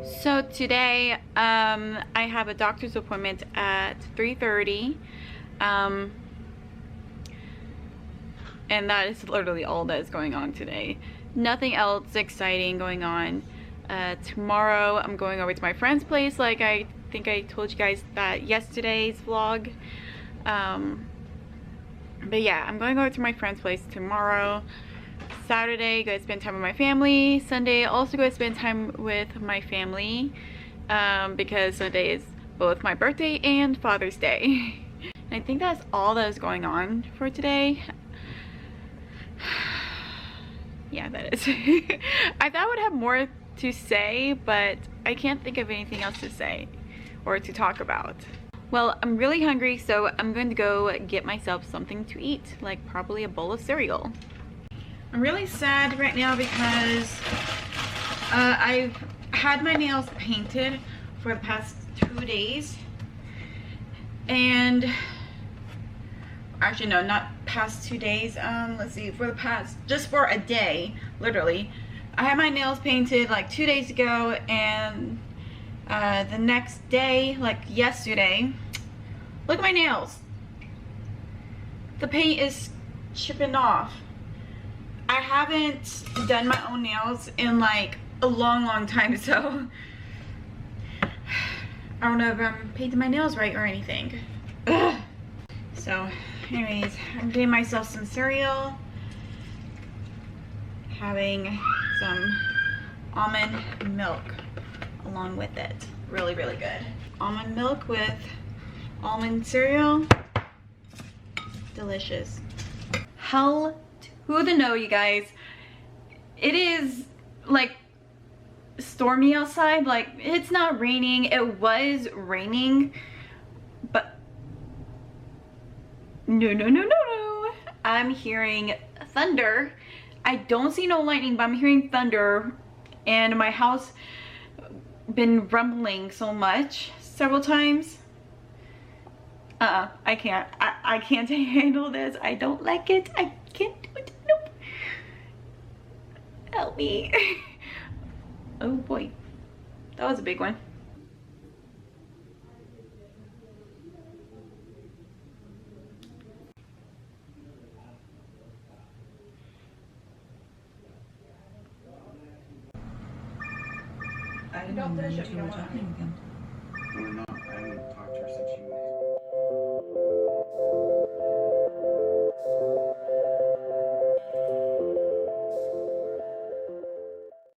So today, I have a doctor's appointment at 3:30, and that is literally all that is going on today. Nothing else exciting going on. Tomorrow, I'm going over to my friend's place, like I think I told you guys that yesterday's vlog. But yeah, I'm going over to my friend's place tomorrow. Saturday, go spend time with my family. Sunday, also go spend time with my family, because Sunday is both my birthday and Father's Day. And I think that's all that is going on for today. Yeah, that is. I thought I would have more to say, but I can't think of anything else to say or to talk about. Well, I'm really hungry, so I'm going to go get myself something to eat, like probably a bowl of cereal. I'm really sad right now because I've had my nails painted for the past 2 days, and actually no, not past 2 days, let's see, for the past, just for a day, literally. I had my nails painted like 2 days ago, and the next day, like yesterday, look at my nails. The paint is chipping off. I haven't done my own nails in like a long time, so I don't know if I'm painting my nails right or anything. Ugh. So anyways, I'm getting myself some cereal, having some almond milk along with it. Really good. Almond milk with almond cereal, delicious. Hell who the know, you guys. It is like stormy outside. Like, it's not raining. It was raining, but no. I'm hearing thunder. I don't see no lightning, but I'm hearing thunder, and my house been rumbling so much several times. I can't. I can't handle this. I don't like it. I can't do it. Nope. Help me. Oh boy. That was a big one. I didn't know you were talking again.